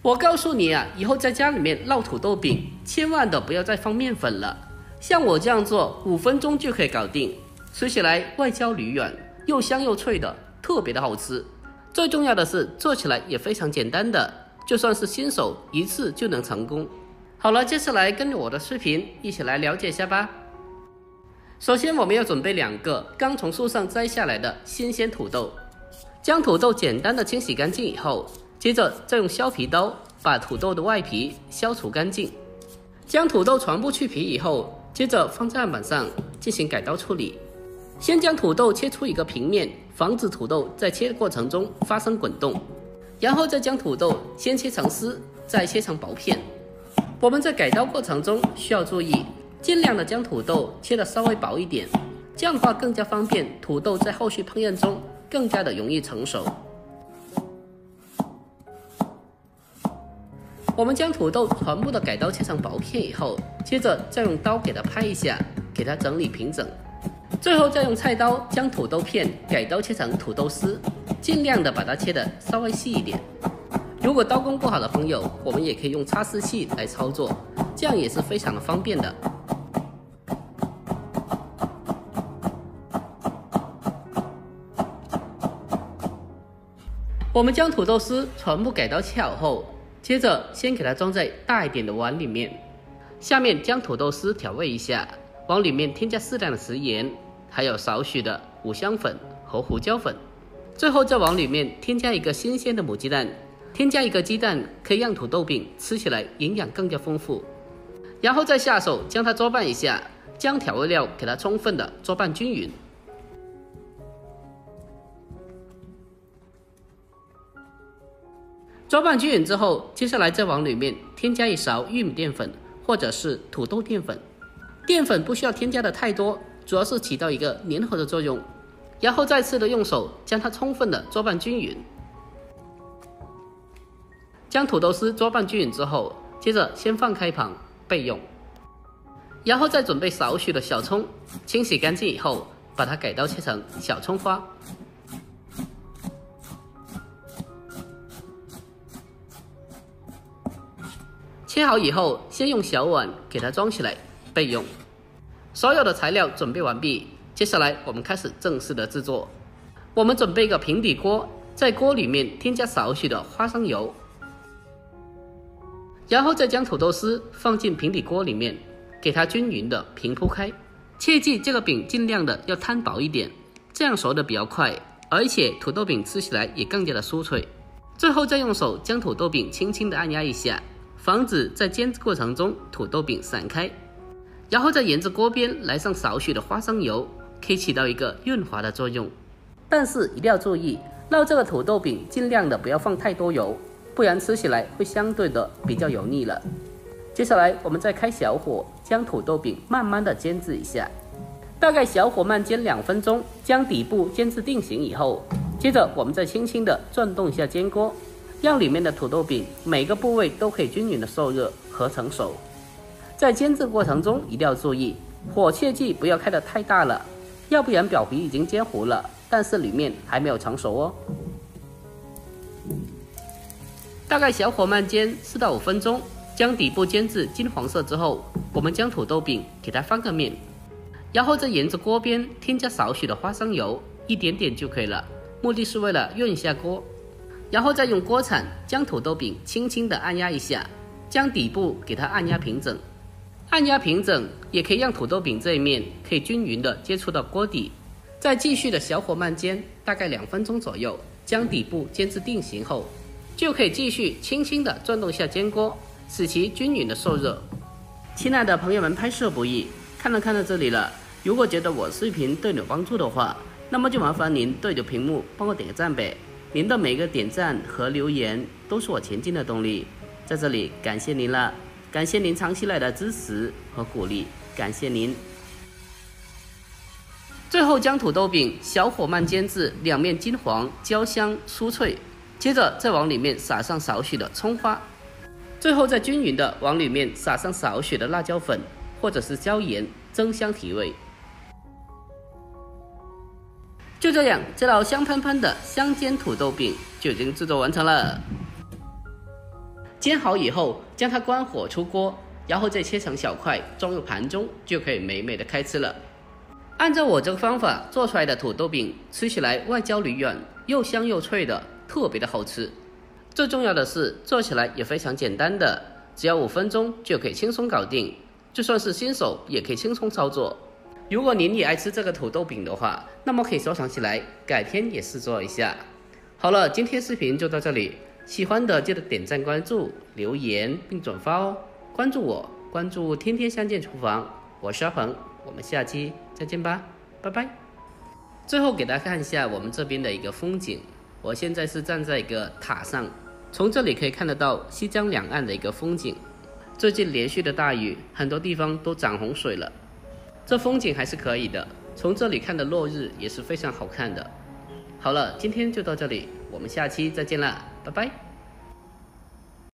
我告诉你啊，以后在家里面烙土豆饼，千万的不要再放面粉了。像我这样做，5分钟就可以搞定，吃起来外焦里软，又香又脆的，特别的好吃。最重要的是，做起来也非常简单的，就算是新手，一次就能成功。好了，接下来跟着我的视频一起来了解一下吧。首先，我们要准备2个刚从树上摘下来的新鲜土豆，将土豆简单的清洗干净以后，接着再用削皮刀把土豆的外皮消除干净。将土豆全部去皮以后，接着放在案板上进行改刀处理。先将土豆切出一个平面，防止土豆在切的过程中发生滚动。然后再将土豆先切成丝，再切成薄片。我们在改刀过程中需要注意，尽量的将土豆切得稍微薄一点，这样的话更加方便土豆在后续烹饪中更加的容易成熟。我们将土豆全部的改刀切成薄片以后，接着再用刀给它拍一下，给它整理平整。最后再用菜刀将土豆片改刀切成土豆丝，尽量的把它切得稍微细一点。如果刀工不好的朋友，我们也可以用擦丝器来操作，这样也是非常的方便的。我们将土豆丝全部改刀切好后，接着先给它装在大一点的碗里面，下面将土豆丝调味一下，往里面添加适量的食盐，还有少许的五香粉和胡椒粉。最后再往里面添加一个新鲜的母鸡蛋，添加一个鸡蛋可以让土豆饼吃起来营养更加丰富。然后再下手将它搅拌一下，将调味料给它充分的搅拌均匀。搅拌均匀之后，接下来再往里面添加一勺玉米淀粉或者是土豆淀粉。淀粉不需要添加的太多，主要是起到一个粘合的作用。然后再次的用手将它充分的搅拌均匀。将土豆丝搅拌均匀之后，接着先放开旁备用。然后再准备少许的小葱，清洗干净以后，把它改刀切成小葱花。切好以后，先用小碗给它装起来备用。所有的材料准备完毕，接下来我们开始正式的制作。我们准备一个平底锅，在锅里面添加少许的花生油，然后再将土豆丝放进平底锅里面，给它均匀的平铺开。切记这个饼尽量的要摊薄一点，这样熟的比较快，而且土豆饼吃起来也更加的酥脆。最后再用手将土豆饼轻轻的按压一下，防止在煎制过程中土豆饼散开。然后再沿着锅边来上少许的花生油，可以起到一个润滑的作用。但是一定要注意，烙这个土豆饼尽量的不要放太多油，不然吃起来会相对的比较油腻了。接下来我们再开小火，将土豆饼慢慢的煎制一下，大概小火慢煎2分钟，将底部煎制定型以后，接着我们再轻轻的转动一下煎锅，让里面的土豆饼每个部位都可以均匀的受热和成熟。在煎制过程中一定要注意，火切记不要开得太大了，要不然表皮已经煎糊了，但是里面还没有成熟哦。大概小火慢煎4到5分钟，将底部煎至金黄色之后，我们将土豆饼给它翻个面，然后再沿着锅边添加少许的花生油，一点点就可以了，目的是为了润一下锅。然后再用锅铲将土豆饼轻轻的按压一下，将底部给它按压平整。按压平整也可以让土豆饼这一面可以均匀的接触到锅底。再继续的小火慢煎，大概2分钟左右，将底部煎至定型后，就可以继续轻轻的转动一下煎锅，使其均匀的受热。亲爱的朋友们，拍摄不易，看到这里了，如果觉得我视频对你有帮助的话，那么就麻烦您对着屏幕帮我点个赞呗。您的每一个点赞和留言都是我前进的动力，在这里感谢您了，感谢您长期来的支持和鼓励，感谢您。最后将土豆饼小火慢煎至两面金黄、焦香、酥脆，接着再往里面撒上少许的葱花，最后再均匀的往里面撒上少许的辣椒粉或者是椒盐，增香提味。就这样，这道香喷喷的香煎土豆饼就已经制作完成了。煎好以后，将它关火出锅，然后再切成小块，装入盘中，就可以美美的开吃了。按照我这个方法做出来的土豆饼，吃起来外焦里软，又香又脆的，特别的好吃。最重要的是，做起来也非常简单的，只要5分钟就可以轻松搞定，就算是新手也可以轻松操作。如果您也爱吃这个土豆饼的话，那么可以收藏起来，改天也试做一下。好了，今天视频就到这里，喜欢的记得点赞、关注、留言并转发哦。关注我，关注天天相见厨房，我是阿鹏，我们下期再见吧，拜拜。最后给大家看一下我们这边的一个风景，我现在是站在一个塔上，从这里可以看得到西江两岸的一个风景。最近连续的大雨，很多地方都涨洪水了，这风景还是可以的，从这里看的落日也是非常好看的。好了，今天就到这里，我们下期再见啦，拜拜。